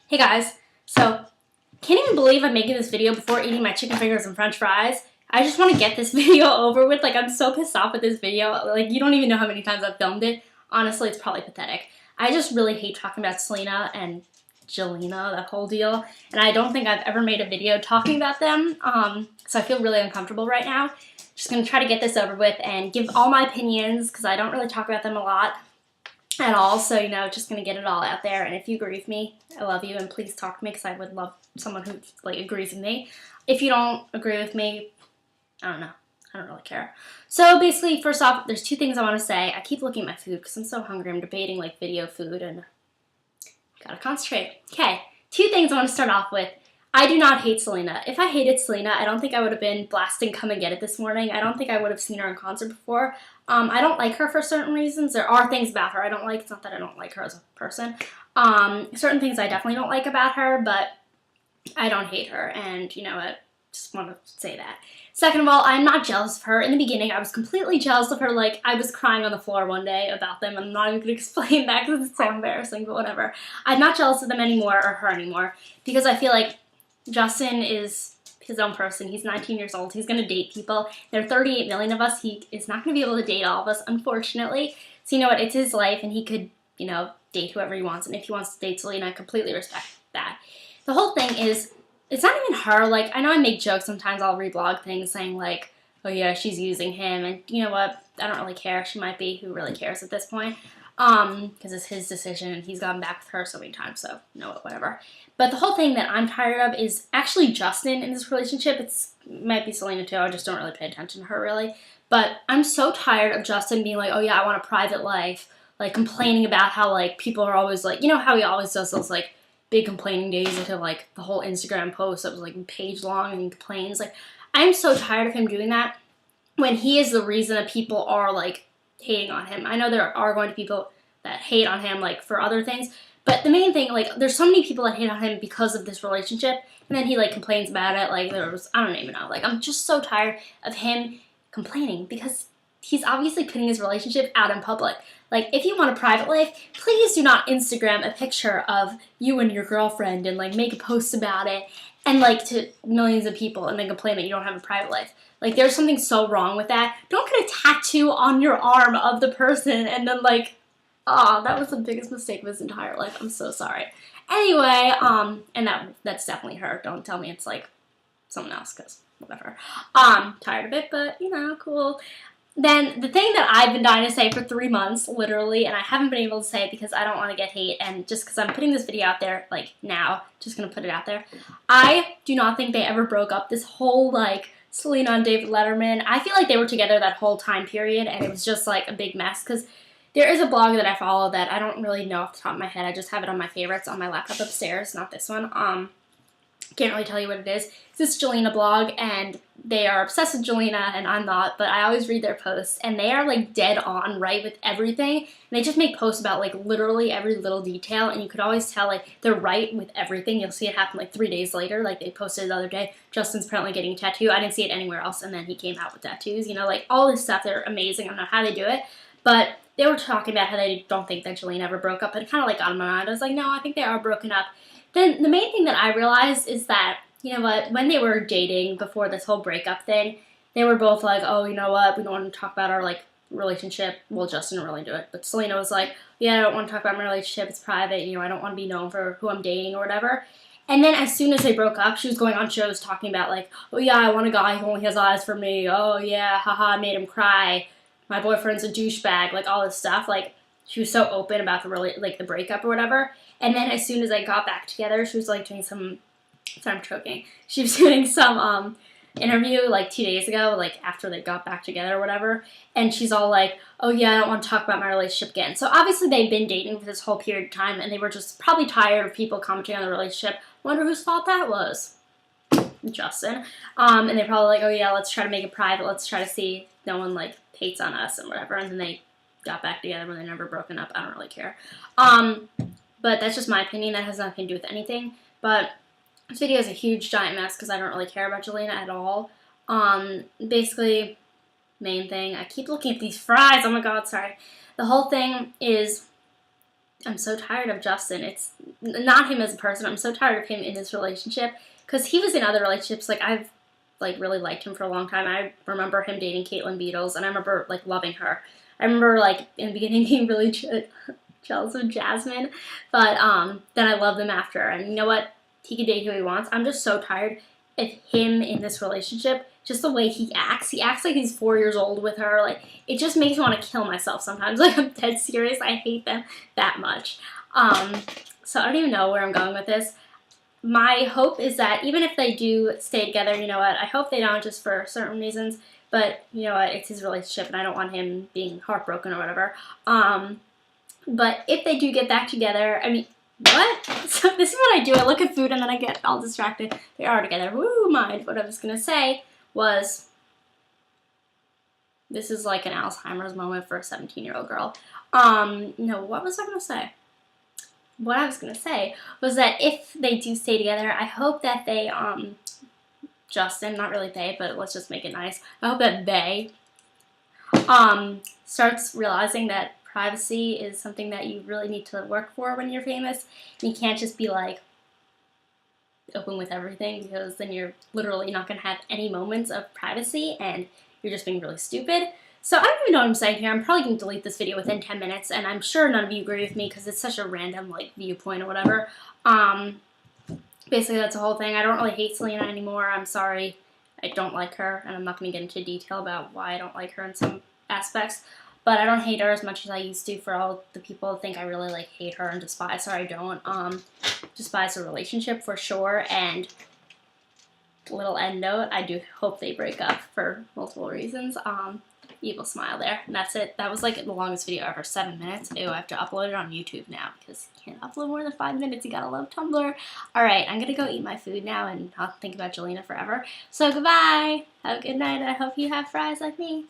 Hey guys, so can't even believe I'm making this video before eating my chicken fingers and french fries. I just want to get this video over with. Like, I'm so pissed off with this video. Like, you don't even know how many times I've filmed it. Honestly, it's probably pathetic. I just really hate talking about Selena and Jelena, that whole deal. And I don't think I've ever made a video talking about them. So I feel really uncomfortable right now. Just going to try to get this over with and give all my opinions because I don't really talk about them a lot at all, so just gonna get it all out there. And if you agree with me, I love you, and please talk to me because I would love someone who agrees with me. If you don't agree with me, I don't know. I don't really care. So basically, first off, there's two things I want to say. I keep looking at my food because I'm so hungry. I'm debating video food and gotta concentrate. Okay, two things I want to start off with. I do not hate Selena. If I hated Selena, I don't think I would have been blasting Come and Get It this morning. I don't think I would have seen her in concert before. I don't like her for certain reasons. There are things about her I don't like. It's not that I don't like her as a person. Certain things I definitely don't like about her, but I don't hate her, and I just want to say that. Second of all, I'm not jealous of her. In the beginning, I was completely jealous of her. Like, I was crying on the floor one day about them. I'm not even going to explain that because it's so embarrassing, but whatever. I'm not jealous of them anymore, or her anymore, because I feel like Justin is his own person. He's 19 years old. He's going to date people. There are 38 million of us. He is not going to be able to date all of us, unfortunately. So you know what? It's his life, and he could, date whoever he wants. And if he wants to date Selena, I completely respect that. The whole thing is, it's not even her. Like, I know I make jokes sometimes. I'll reblog things saying, like, oh yeah, she's using him. And you know what? I don't really care. She might be. Who really cares at this point? Because it's his decision, and he's gone back with her so many times, so you know what, whatever. But the whole thing that I'm tired of is actually Justin in this relationship. It might be Selena too. I just don't really pay attention to her really. But I'm so tired of Justin being like, oh yeah, I want a private life, like complaining about how people are always like, how he always does those big complaining days into the whole Instagram post that was page long and he complains. I'm so tired of him doing that when he is the reason that people are hating on him. I know there are going to be people that hate on him for other things, but the main thing, there's so many people that hate on him because of this relationship, and then he complains about it. I don't even know. I'm just so tired of him complaining because he's obviously putting his relationship out in public. If you want a private life, please do not Instagram a picture of you and your girlfriend and make a post about it and to millions of people and then complain that you don't have a private life. There's something so wrong with that. Don't get a tattoo on your arm of the person and then that was the biggest mistake of his entire life. I'm so sorry. Anyway, and that's definitely her. Don't tell me it's someone else, because whatever. Tired of it, but cool. Then the thing that I've been dying to say for 3 months, literally, and I haven't been able to say it because I don't want to get hate, and just because I'm putting this video out there, now, just gonna put it out there. I do not think they ever broke up. This whole, Selena and David Letterman, I feel like they were together that whole time period, and it was just, a big mess, because there is a blog that I follow that I don't really know off the top of my head. I just have it on my favorites on my laptop upstairs, not this one. Can't really tell you what it is. It's this Jelena blog, and they are obsessed with Jelena, and I'm not, but I always read their posts, and they are dead on right with everything, and they just make posts about literally every little detail, and you could always tell they're right with everything. You'll see it happen 3 days later. They posted the other day, Justin's apparently getting a tattoo. I didn't see it anywhere else, and then he came out with tattoos. All this stuff, they're amazing. I don't know how they do it, but they were talking about how they don't think that Jelena ever broke up, and it kind of got on my mind. I was like, no, I think they are broken up. Then the main thing that I realized is that, when they were dating before this whole breakup thing, they were both oh, you know what, we don't want to talk about our, relationship. Well, Justin didn't really do it, but Selena was yeah, I don't want to talk about my relationship, it's private, I don't want to be known for who I'm dating or whatever. And then as soon as they broke up, she was going on shows talking about, oh yeah, I want a guy who only has eyes for me, oh yeah, haha, I made him cry, my boyfriend's a douchebag, all this stuff, she was so open about the breakup or whatever. And then as soon as I got back together, she was doing some, sorry, I'm choking. She was doing some interview 2 days ago, after they got back together or whatever. And she's all oh yeah, I don't want to talk about my relationship again. So obviously they've been dating for this whole period of time, and they were just probably tired of people commenting on the relationship. Wonder whose fault that was. Justin. And they're probably oh yeah, let's try to make it private. Let's try to see no one hates on us and whatever. And then they got back together when they never broken up. I don't really care. But that's just my opinion. That has nothing to do with anything. But this video is a huge giant mess because I don't really care about Jelena at all. Basically, main thing. I keep looking at these fries. Oh my god, sorry. The whole thing is, I'm so tired of Justin. It's not him as a person. I'm so tired of him in this relationship because he was in other relationships. Like I've like really liked him for a long time. I remember him dating Caitlin Beatles, and I remember like loving her. I remember like in the beginning being really jealous of Jasmine, but then I loved them after. And you know what? He can date who he wants. I'm just so tired of him in this relationship. Just the way he acts. He acts like he's 4 years old with her. Like it just makes me want to kill myself sometimes. Like I'm dead serious. I hate them that much. So I don't even know where I'm going with this. My hope is that even if they do stay together, you know what? I hope they don't just for certain reasons. But you know what? It's his relationship, and I don't want him being heartbroken or whatever. But if they do get back together, I mean, what? So this is what I do. I look at food and then I get all distracted. They are together. Woo, mind. What I was going to say was, this is like an Alzheimer's moment for a 17-year-old girl. No, what was I going to say? What I was going to say was that if they do stay together, I hope that they, Justin, not really they, but let's just make it nice. I hope that they, starts realizing that privacy is something that you really need to work for when you're famous. And you can't just be like open with everything, because then you're literally not going to have any moments of privacy and you're just being really stupid. So I don't even know what I'm saying here. I'm probably going to delete this video within 10 minutes, and I'm sure none of you agree with me because it's such a random like viewpoint or whatever. Basically that's the whole thing. I don't really hate Jelena anymore. I'm sorry. I don't like her, and I'm not going to get into detail about why I don't like her in some aspects. But I don't hate her as much as I used to. For all the people who think I really like hate her and despise her, I don't. Despise the relationship for sure. And little end note, I do hope they break up for multiple reasons. Evil smile there. And that's it. That was like the longest video ever, 7 minutes. Ew, I have to upload it on YouTube now because you can't upload more than 5 minutes. You gotta love Tumblr. Alright, I'm gonna go eat my food now and not think about Jelena forever. So goodbye. Have a good night. I hope you have fries like me.